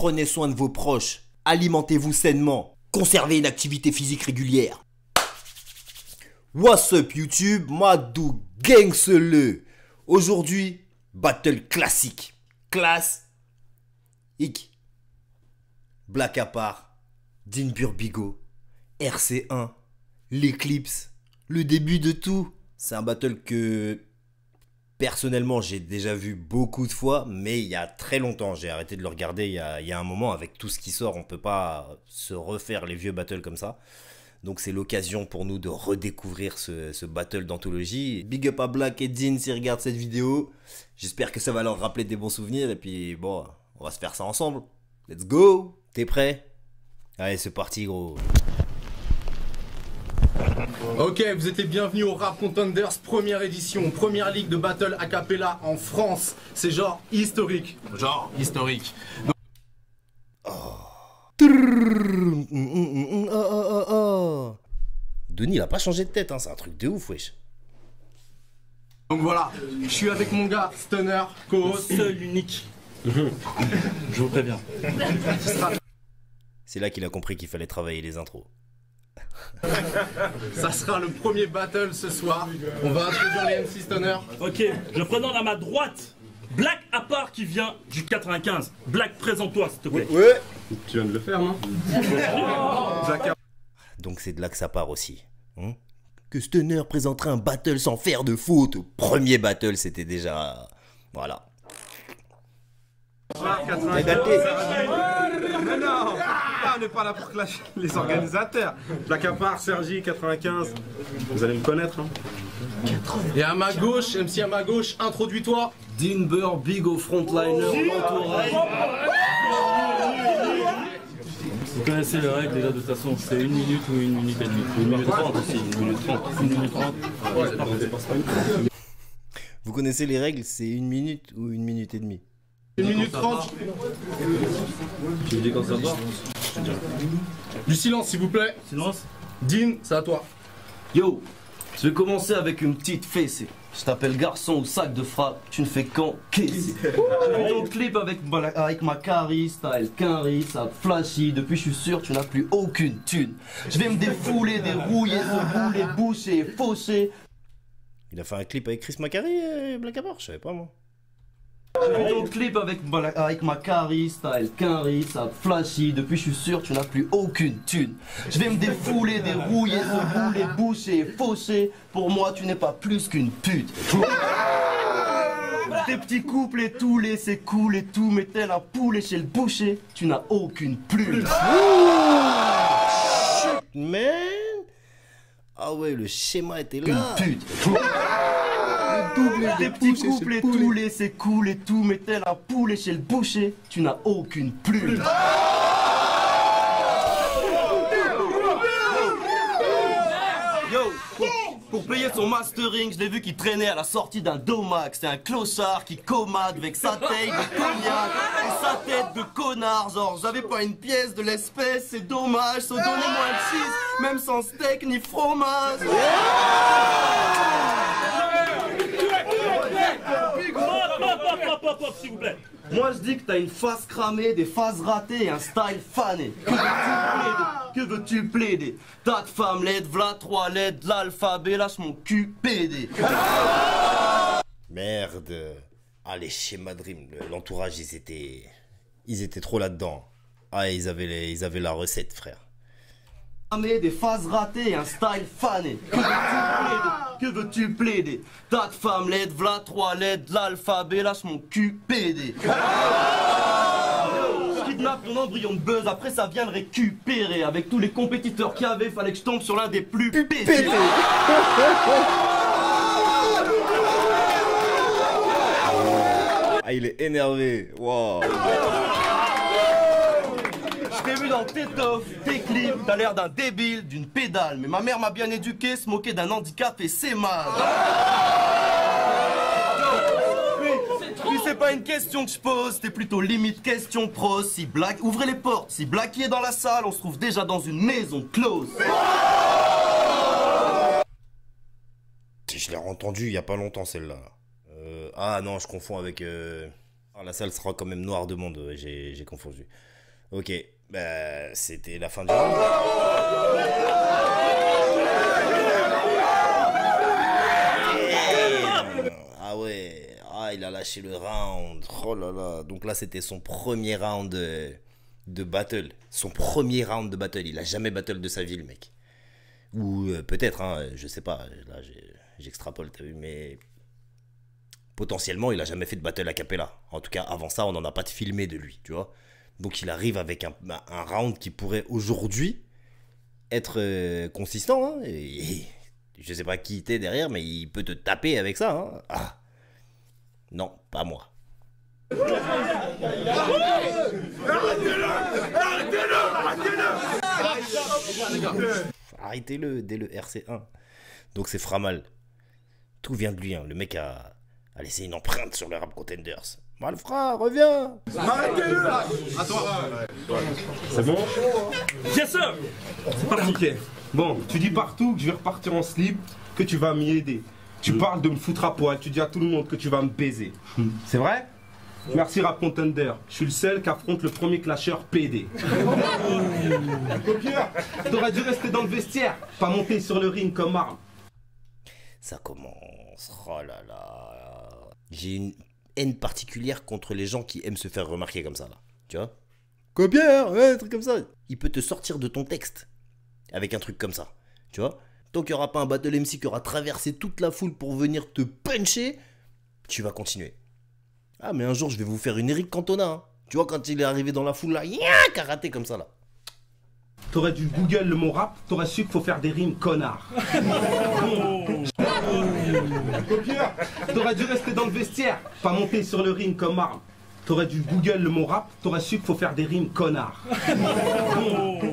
prenez soin de vos proches, alimentez-vous sainement, conservez une activité physique régulière. What's up YouTube, Madou Gangsele. Aujourd'hui, battle classique. Classe. Black à part, Dean Burbigo, RC1, l'Eclipse, le début de tout. C'est un battle que personnellement j'ai déjà vu beaucoup de fois, mais il y a très longtemps. J'ai arrêté de le regarder il y a un moment. Avec tout ce qui sort, on peut pas se refaire les vieux battles comme ça. Donc c'est l'occasion pour nous de redécouvrir ce battle d'anthologie. Big up à Black et Dean s'ils regardent cette vidéo. J'espère que ça va leur rappeler des bons souvenirs. Et puis bon, on va se faire ça ensemble. Let's go. T'es prêt? Allez, c'est parti gros. Ok, vous êtes les bienvenus au Rap Contenders première édition, première ligue de battle a cappella en France. C'est genre historique. Genre historique. Denis il a pas changé de tête, hein, c'est un truc de ouf wesh. Donc voilà, je suis avec mon gars Stunner, co-host. Seul, unique. Je vous préviens. C'est là qu'il a compris qu'il fallait travailler les intros. Ça sera le premier battle ce soir. On va introduire les MC Stunner. Ok, je présente à ma droite Black à part qui vient du 95. Black, présente-toi s'il te plaît. Ouais. Tu viens de le faire, non? Donc c'est de là que ça part aussi. Hein, que Stunner présentera un battle sans faire de faute. Premier battle, c'était déjà... Voilà. T'as gâté. Mais non, on n'est pas là pour clasher les organisateurs. Black à part, Sergi, 95. Vous allez me connaître, hein. Et à ma gauche, MC à ma gauche, introduis-toi. Dean Burbigo, frontliner, l'entourage. Vous connaissez les règles déjà de toute façon, c'est 1 minute ou 1 minute et demie. 1 minute 30 aussi, 1 minute 30. 1 minute 30. Vous connaissez les règles, c'est 1 minute ou 1 minute et demie. 1 minute 30. Tu me dis quand ça va? Du silence s'il vous plaît. Silence. Dean, c'est à toi. Yo, je vais commencer avec une petite fessée. Je t'appelle garçon ou sac de frappe, tu ne fais qu'encaisser. J'ai vu ton clip avec ma Cari, style Quinry, ça flashy. Depuis je suis sûr tu n'as plus aucune thune. Je vais me défouler, dérouiller, rouler, boucher, faucher. Il a fait un clip avec Chris Macari et Black à part, je savais pas moi. J'ai vu ton clip avec ma Cari, style Quinry, ça flashy. Depuis je suis sûr tu n'as plus aucune thune. Je vais me défouler, dérouiller, rouler, boucher, faucher. Pour moi tu n'es pas plus qu'une pute. Tes petits couples et tout laisser couler tout, mais tel un poulet chez le boucher, tu n'as aucune plume. Man. Ah ouais, le schéma était là. Une pute. Tes petits couples et tout laisser couler tout, mais tel un poulet chez le boucher, tu n'as aucune plume. Yo, pour payer son mastering, je l'ai vu qu'il traînait à la sortie d'un Domax. C'est un clochard qui commade avec sa taille de cognac et sa tête de connard. Genre, j'avais pas une pièce de l'espèce, c'est dommage. So donnez-moi un cheese, même sans steak ni fromage. Hop, s'il vous plaît. Moi je dis que t'as une face cramée, des phases ratées et un style fané. Que veux-tu plaider? T'as de femme laide, v'là 3 lettres, de l'alphabet, lâche mon cul PD. Merde. Ah les schémas Dream, l'entourage ils étaient trop là-dedans. Ah ils avaient la recette frère. Des phases ratées et un style fané. Que veux-tu plaider? T'as de femme laide, v'là 3 lettres, de l'alphabet, lâche mon cul PD. Je kidnappe ton embryon de buzz, après ça vient le récupérer. Avec tous les compétiteurs qu'il y avait, fallait que je tombe sur l'un des plus pétés. Ah il est énervé. Wow. Je t'ai vu dans tes toffs, tes clips, t'as l'air d'un débile, d'une pédale. Mais ma mère m'a bien éduqué, se moquer d'un handicap et c'est mal. Puis c'est pas une question que je pose, c'est plutôt limite question pro. Si Black, ouvrez les portes, si Blacky est dans la salle, on se trouve déjà dans une maison close. Je l'ai entendu il y a pas longtemps celle-là. Ah non, je confonds avec... Ah, la salle sera quand même noire de monde, j'ai confondu. Ok, bah, c'était la fin du round. Ah ouais, ah, il a lâché le round. Oh là là. Donc là, c'était son premier round de battle. Son premier round de battle. Il a jamais battle de sa vie, le mec. Ou peut-être, hein, je sais pas. Là, j'extrapole, t'as vu, mais potentiellement, il a jamais fait de battle a cappella. En tout cas, avant ça, on n'en a pas de filmé de lui, tu vois. Donc il arrive avec un round qui pourrait aujourd'hui être consistant. Hein, et je sais pas qui t'es derrière, mais il peut te taper avec ça. Hein. Ah. Non, pas moi. Arrêtez-le dès le RC1. Donc c'est Framal. Tout vient de lui. Hein. Le mec a laissé une empreinte sur le Rap Contenders. Malfrat, reviens. Arrêtez-le là. À toi. C'est bon? Yes sir. C'est parti. Ok. Bon, tu dis partout que je vais repartir en slip, que tu vas m'y aider. Tu parles de me foutre à poil, tu dis à tout le monde que tu vas me baiser. C'est vrai? Merci Rap Contender. Je suis le seul qui affronte le premier clasheur PD. T'aurais dû rester dans le vestiaire, pas monter sur le ring comme arme. Ça commence. Oh là là. J'ai une haine particulière contre les gens qui aiment se faire remarquer comme ça là. Tu vois? Copieur, ouais, un truc comme ça. Il peut te sortir de ton texte avec un truc comme ça. Tu vois? Tant qu'il n'y aura pas un battle MC qui aura traversé toute la foule pour venir te puncher, tu vas continuer. Ah, mais un jour, je vais vous faire une Eric Cantona. Hein. Tu vois, quand il est arrivé dans la foule, là, karaté comme ça, là. T'aurais dû Google le mot rap, t'aurais su qu'il faut faire des rimes, connard. T'aurais dû rester dans le vestiaire, pas monter sur le ring comme arme. T'aurais dû Google le mot rap, t'aurais su qu'il faut faire des rimes, connard.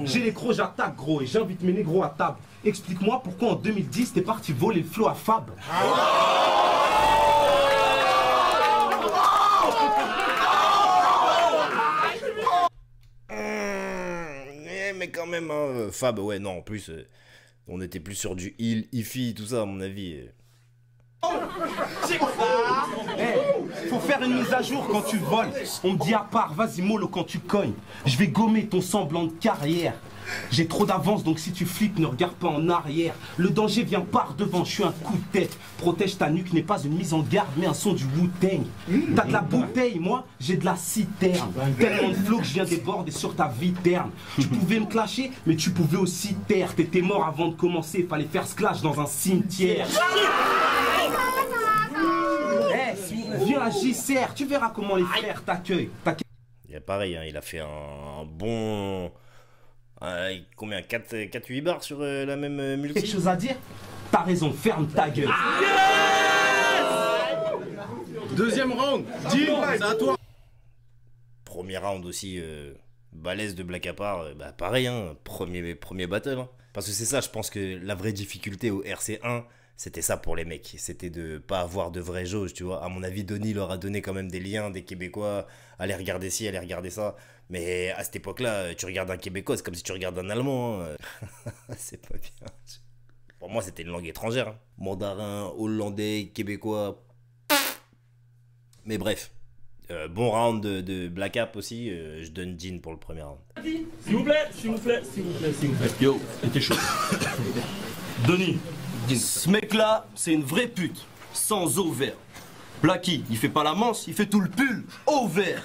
J'ai les crocs, j'attaque, gros, et j'invite mes négros à table. Explique-moi pourquoi en 2010 t'es parti voler le flow à Fab. Mais quand même, hein, Fab, ouais, non, en plus, on était plus sur du heal, Ifi, tout ça, à mon avis. Faut faire une mise à jour quand tu voles. On me dit à part, vas-y mollo quand tu cognes. Je vais gommer ton semblant de carrière. J'ai trop d'avance donc si tu flippes ne regarde pas en arrière. Le danger vient par devant, je suis un coup de tête. Protège ta nuque n'est pas une mise en garde mais un son du Wu-Tang. T'as de la bouteille, moi j'ai de la citerne. Tellement de flow que je viens déborder sur ta viterne. Tu pouvais me clasher mais tu pouvais aussi taire. T'étais mort avant de commencer, fallait faire ce clash dans un cimetière. Viens à JCR, tu verras comment les frères t'accueillent. Il y a pareil, hein, il a fait un bon... combien 4-8 bars sur la même multi. Quelque chose à dire? T'as raison, ferme ta gueule. Deuxième round, Dean, c'est à toi. Premier round aussi, balèze de Black à part, bah pareil, hein, premier battle. Hein. Parce que c'est ça, je pense que la vraie difficulté au RC1, c'était ça pour les mecs. C'était de pas avoir de vraie jauge, tu vois. À mon avis, Donnie leur a donné quand même des liens, des Québécois, allez regarder ci, allez regarder ça. Mais à cette époque-là, tu regardes un Québécois, c'est comme si tu regardes un Allemand. Hein. C'est pas bien. Pour moi, c'était une langue étrangère. Hein. Mandarin, hollandais, québécois. Mais bref. Bon round de Black Cap aussi. Je donne Dean pour le premier round. S'il vous plaît, s'il vous plaît, s'il vous plaît, s'il vous plaît. Yo, c'était chaud. Denis. Ce mec-là, c'est une vraie pute, sans eau vert. Blacky, il fait pas la manche, il fait tout le pull, au vert.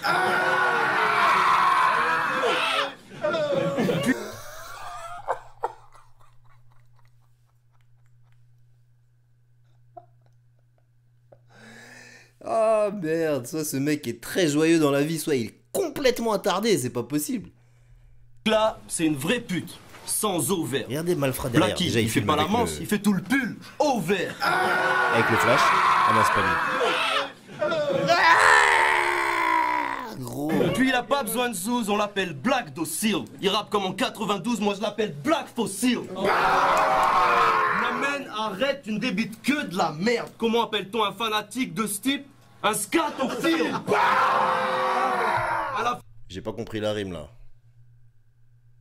Ah merde, soit ce mec est très joyeux dans la vie, soit il est complètement attardé, c'est pas possible. Là, c'est une vraie pute, sans eau vert. Regardez Malfrat derrière. Blacky, déjà, il fait pas la manche, il fait tout le pull, au vert. Avec le flash. Ah non, c'est pas lui. Gros. Puis il a pas besoin de sous, on l'appelle Black Docile. Il rappe comme en 92, moi je l'appelle Black Fossil. L'amen, arrête, tu ne débites que de la merde. Comment appelle-t-on un fanatique de ce type? Un scatophile. J'ai pas compris la rime là.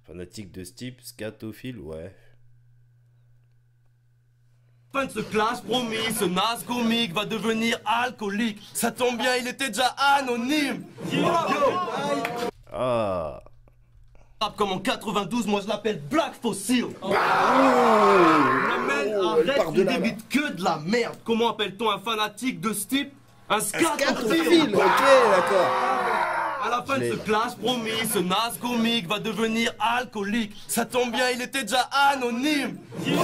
Fanatique de ce type, scatophile, ouais. Fin de ce clash, promis, ce naze comique va devenir alcoolique. Ça tombe bien, il était déjà anonyme. Ah, Comme en 92, moi je l'appelle Black Fossil. Arrête, il débite que de la merde. Comment appelle-t-on un fanatique de ce type? Un scatophile. Ok, d'accord. À la fin de ce clash, promis, ce naze comique va devenir alcoolique. Ça tombe bien, il était déjà anonyme. Yo,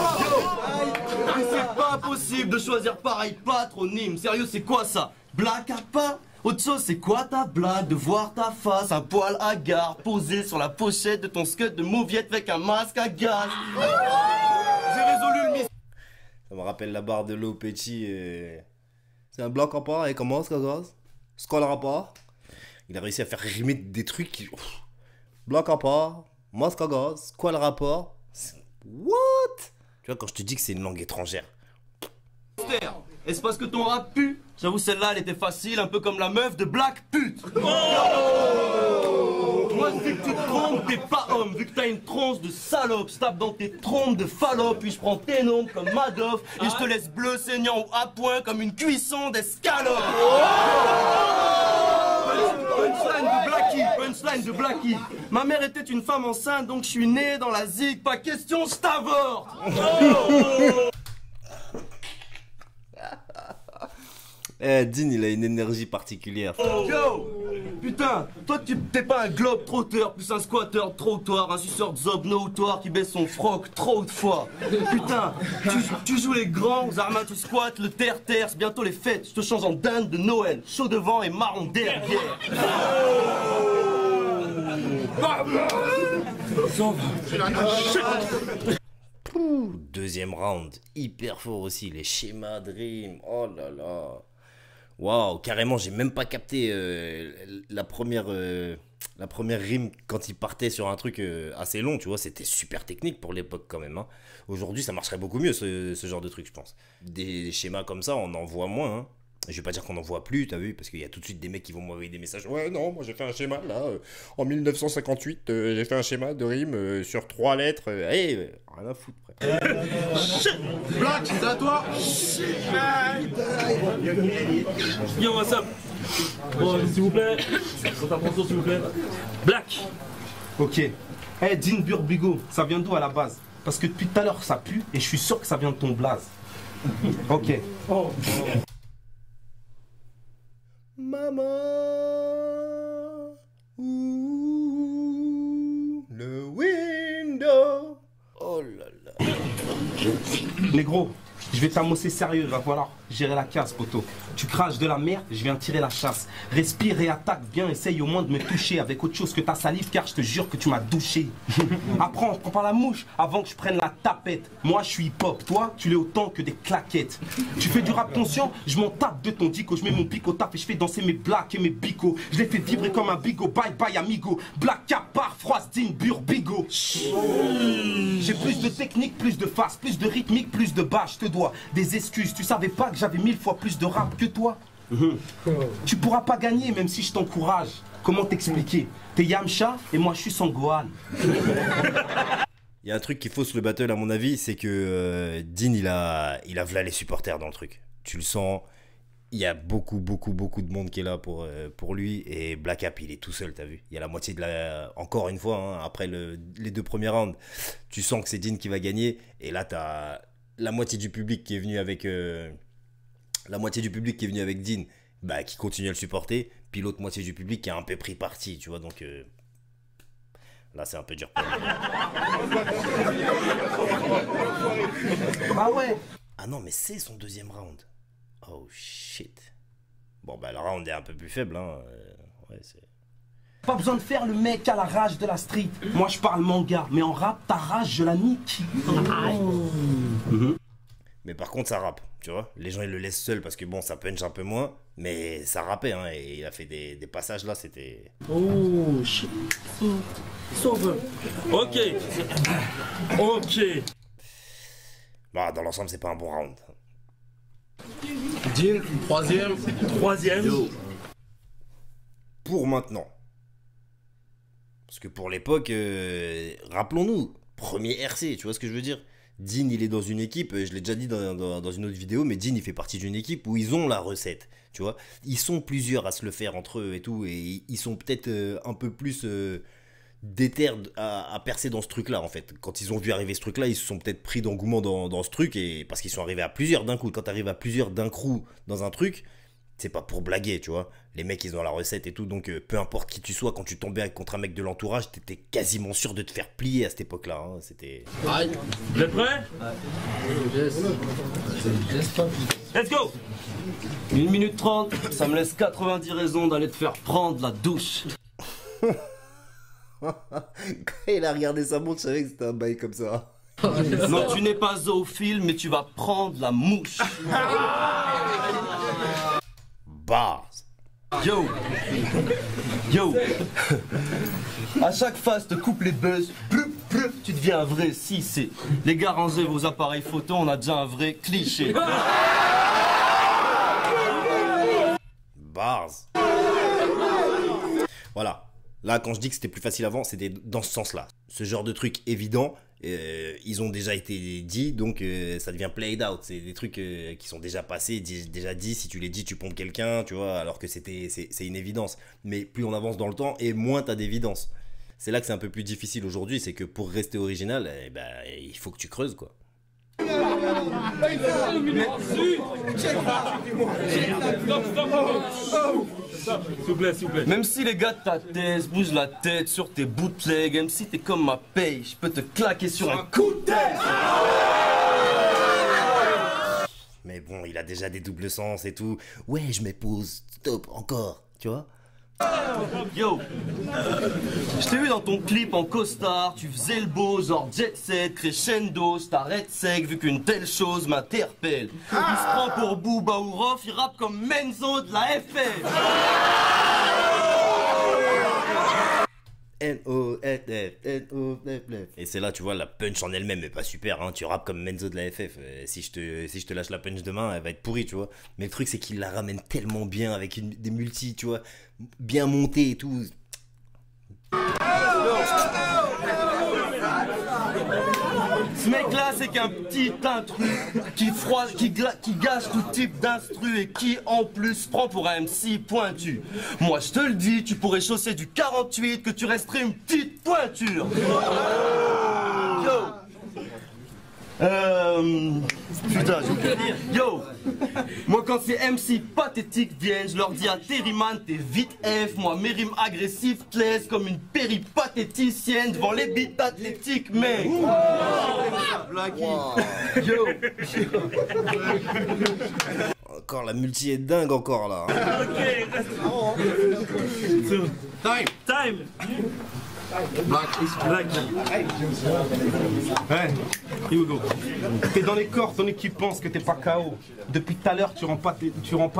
mais c'est pas possible de choisir pareil patronyme. Sérieux, c'est quoi ça? Black à pas? Autre chose, c'est quoi ta blague de voir ta face, un poil hagard posé sur la pochette de ton scud de mauviette avec un masque à gaz? J'ai résolu le mystère. Ça me rappelle la barre de l'eau petit. C'est un blanc à part et comment ça gosse? Ce qu'on le rapport. Il a réussi à faire rimer des trucs qui. Blanc à part, masque à gaz, quoi le rapport? What? Tu vois, quand je te dis que c'est une langue étrangère. Est-ce parce que ton rap pue? J'avoue, celle-là, elle était facile, un peu comme la meuf de Black Pute. Moi, vu que tu te trompes, t'es pas homme. Vu que t'as une tronche de salope, je tape dans tes trompes de fallope. Puis je prends tes nombres comme Madoff. Et je te laisse bleu saignant ou à point comme une cuisson d'escalope. Punchline de Blackie. Ma mère était une femme enceinte, donc je suis né dans la zig. Pas question, je t'avorte. Dean, il a une énergie particulière. Yo! Putain, toi t'es pas un globe trotteur, plus un squatter trottoir, un suceur de zob notoire qui baisse son froc trop de fois. Putain, tu joues les grands, Zarma tu squattes, le terre-terre, c'est bientôt les fêtes, je te change en dinde de Noël, chaud devant et marron derrière. Deuxième round, hyper fort aussi, les schémas de rime, oh là là. Waouh, carrément, j'ai même pas capté la première rime quand il partait sur un truc assez long, tu vois, c'était super technique pour l'époque quand même. Hein. Aujourd'hui, ça marcherait beaucoup mieux ce genre de truc, je pense. Des schémas comme ça, on en voit moins. Hein. Je vais pas dire qu'on en voit plus, t'as vu, parce qu'il y a tout de suite des mecs qui vont m'envoyer des messages. Ouais, non, moi j'ai fait un schéma là, en 1958, j'ai fait un schéma de rime sur 3 lettres. Rien à foutre, frère. Black, c'est à toi. Yo, what's up? Bon, s'il vous plaît, votre attention, s'il vous plaît. Black. Ok. Dean Burbigo, ça vient d'où à la base? Parce que depuis tout à l'heure ça pue et je suis sûr que ça vient de ton blaze. Ok. Maman, ouh, le window. Oh là là. Négro, je vais t'amosser sérieux, va falloir gérer la casse, poteau. Tu craches de la merde, je viens tirer la chasse. Respire et attaque bien, essaye au moins de me toucher avec autre chose que ta salive, car je te jure que tu m'as douché. Apprends, prends pas la mouche avant que je prenne la tapette. Moi, je suis hip-hop, toi, tu l'es autant que des claquettes. Tu fais du rap conscient, je m'en tape de ton dico. Je mets mon pic au taf et je fais danser mes blacks et mes bigots. Je les fais vibrer comme un bigot, bye bye amigo. Black à part, froisse, Dean Burbigo. J'ai plus de technique, plus de face, plus de rythmique, plus de bas. Je te dois des excuses. Tu savais pas que j'avais 1000 fois plus de rap que toi? Tu pourras pas gagner même si je t'encourage. Comment t'expliquer? T'es Yamcha et moi je suis Sangohan. Il y a un truc qui fausse le battle à mon avis, c'est que Dean il a v'là les supporters dans le truc. Tu le sens, il y a beaucoup de monde qui est là pour lui, et Black App il est tout seul, t'as vu. Il y a la moitié de encore une fois, hein, après les 2 premiers rounds, tu sens que c'est Dean qui va gagner, et là t'as la moitié du public qui est venu avec Dean, bah, qui continue à le supporter, puis l'autre moitié du public qui a un peu pris parti, tu vois, donc là c'est un peu dur pour lui. Ah ouais. Ah non, mais c'est son deuxième round. Oh shit. Bon bah le round est un peu plus faible, hein. Ouais, c'est... Pas besoin de faire le mec à la rage de la street. Moi je parle manga, mais en rap, ta rage je la nique. Mais par contre ça rappe, tu vois. Les gens ils le laissent seul parce que bon ça punch un peu moins, mais ça rappait, hein. Et il a fait des passages là, c'était... Oh shit. Sauve. Ok. Bah dans l'ensemble c'est pas un bon round. Dean, troisième. Pour maintenant. Parce que pour l'époque, rappelons-nous, premier RC, tu vois ce que je veux dire? Dean, il est dans une équipe, je l'ai déjà dit dans une autre vidéo, mais Dean, il fait partie d'une équipe où ils ont la recette, tu vois? Ils sont plusieurs à se le faire entre eux et tout, et ils sont peut-être un peu plus déter à percer dans ce truc-là, en fait. Quand ils ont vu arriver ce truc-là, ils se sont peut-être pris d'engouement dans ce truc, et parce qu'ils sont arrivés à plusieurs d'un coup. Quand t'arrives à plusieurs d'un coup dans un truc, c'est pas pour blaguer, tu vois. Les mecs, ils ont la recette et tout, donc peu importe qui tu sois, quand tu tombais contre un mec de l'entourage, t'étais quasiment sûr de te faire plier à cette époque-là. Hein. C'était... Vous êtes prêts? Let's go! 1 minute 30, ça me laisse 90 raisons d'aller te faire prendre la douche. Quand il a regardé sa montre, je savais que c'était un bail comme ça. Non, tu n'es pas zoophile, mais tu vas prendre la mouche. Bars. Yo. À chaque phase, te coupe les buzz. Tu deviens un vrai si c'est. Les gars, rangez vos appareils photo, on a déjà un vrai cliché. Bars. Voilà. Là, quand je dis que c'était plus facile avant, c'était dans ce sens-là. Ce genre de truc évident, ils ont déjà été dits, donc ça devient played out. C'est des trucs qui sont déjà passés, déjà dit. Si tu les dis, tu pompes quelqu'un, tu vois, alors que c'est une évidence. Mais plus on avance dans le temps, et moins t'as d'évidence. C'est là que c'est un peu plus difficile aujourd'hui, c'est que pour rester original, il faut que tu creuses, quoi. S'il vous plaît, s'il vous plaît. Même si les gars de ta thèse bougent la tête sur tes bootlegs, même si t'es comme ma paye, je peux te claquer sur un coup de tête. Mais bon, il a déjà des doubles sens et tout. Ouais, je m'épose, stop, encore, tu vois. Yo, je t'ai vu dans ton clip en costard, tu faisais le beau, genre jet set, crescendo, je t'arrête sec vu qu'une telle chose m'interpelle. Il se prend pour Booba ou Rof, il rappe comme Menzo de la FF. N-O-F-F. Et c'est là, tu vois, la punch en elle-même est pas super, hein. Tu rappes comme Menzo de la FF. Si je te lâche la punch demain, elle va être pourrie, tu vois. Mais le truc, c'est qu'il la ramène tellement bien avec des multis, tu vois, bien montés et tout. Ce mec-là, c'est qu'un petit intrus qui gâche tout type d'instru et qui, en plus, prend pour un MC pointu. Moi, je te le dis, tu pourrais chausser du 48, que tu resterais une petite pointure. Yo. Putain, j'ai oublié de dire. Yo. Moi, quand ces MC pathétiques viennent, je leur dis à Terryman, t'es vite F. Moi, mes rimes agressives te laissent comme une péripatéticienne devant les bites athlétiques, mec. Yo. Encore la multi est dingue encore là. Ok, Time. Black. Ouais. Here we go. T'es dans les cordes, ton équipe pense que t'es pas KO. Depuis tout à l'heure, tu rends pas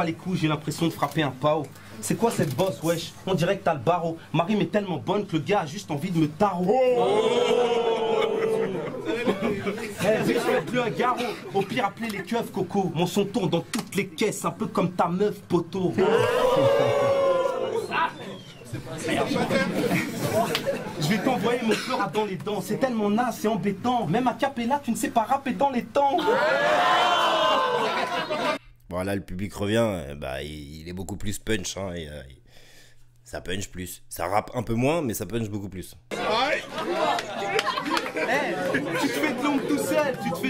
les coups, j'ai l'impression de frapper un pao. C'est quoi cette bosse, wesh? On dirait que t'as le barreau. Ma rime est tellement bonne que le gars a juste envie de me tarot. Je suis plus un garrot. Au pire, appelez les keufs, Coco. Mon son tourne dans toutes les caisses, un peu comme ta meuf, poteau. Je vais t'envoyer mon fleur dans les dents. C'est tellement naze, c'est embêtant. Même à Capella, tu ne sais pas rapper dans les temps. Voilà, le public revient. Il est beaucoup plus punch. Hein, ça punch plus. Ça rappe un peu moins, mais ça punch beaucoup plus. Tu te fais de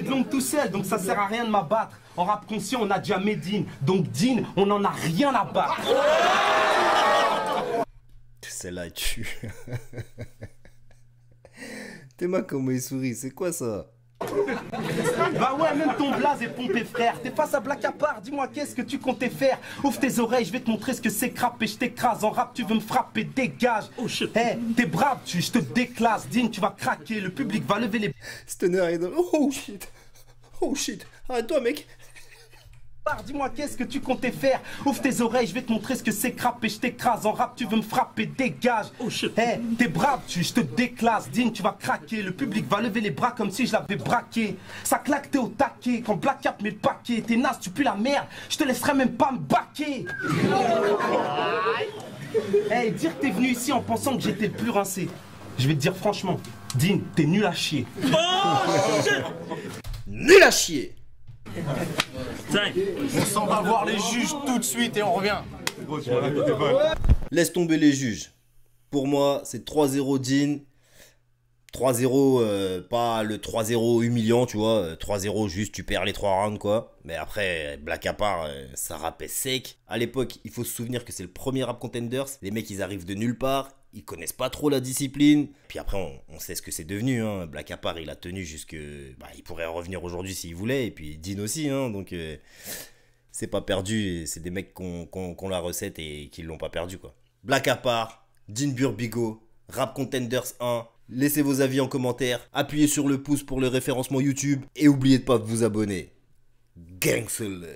l'ombre tout seul. Donc ça sert à rien de m'abattre. En rap conscient, on a déjà Medine. Donc Dean, on en a rien à battre. Celle-là tue. T'es ma comment il sourit, c'est quoi ça? Bah ouais, même ton blaze est pompé, frère. T'es face à Black à part, dis-moi qu'est-ce que tu comptais faire. Ouvre tes oreilles, je vais te montrer ce que c'est crap et je t'écrase. En rap, tu veux me frapper, dégage. Oh shit. T'es brave, je te déclasse. Digne, tu vas craquer, le public va lever les... Stunner est dans... Oh shit. Arrête-toi, mec. Dis-moi qu'est-ce que tu comptais faire. Ouvre tes oreilles, je vais te montrer ce que c'est crap et je t'écrase. En rap, tu veux me frapper, dégage. Oh shit. T'es brave, je te déclasse. Digne, tu vas craquer. Le public va lever les bras comme si je l'avais braqué. Ça claque, t'es au taquet. Quand Black Cap met le paquet, t'es naze, tu pues la merde. Je te laisserai même pas me baquer. Dire que t'es venu ici en pensant que j'étais le plus rincé. Je vais te dire franchement, Dean, t'es nul à chier. Nul à chier. On s'en va voir les juges tout de suite et on revient. Laisse tomber les juges. Pour moi, c'est 3-0 Dean. 3-0, pas le 3-0 humiliant, tu vois. 3-0, juste tu perds les 3 rounds, quoi. Mais après, blague à part, ça rappait sec. À l'époque, il faut se souvenir que c'est le premier Rap Contenders. Les mecs, ils arrivent de nulle part. Ils connaissent pas trop la discipline. Puis après, on sait ce que c'est devenu. Hein. Black à part, il a tenu jusque... Bah, il pourrait revenir aujourd'hui s'il voulait. Et puis Dean aussi. Hein. Donc, c'est pas perdu. C'est des mecs qui ont la recette et qui l'ont pas perdu, quoi. Black à part, Dean Burbigo, Rap Contenders 1. Laissez vos avis en commentaire. Appuyez sur le pouce pour le référencement YouTube. Et oubliez de pas de vous abonner. Gangsel.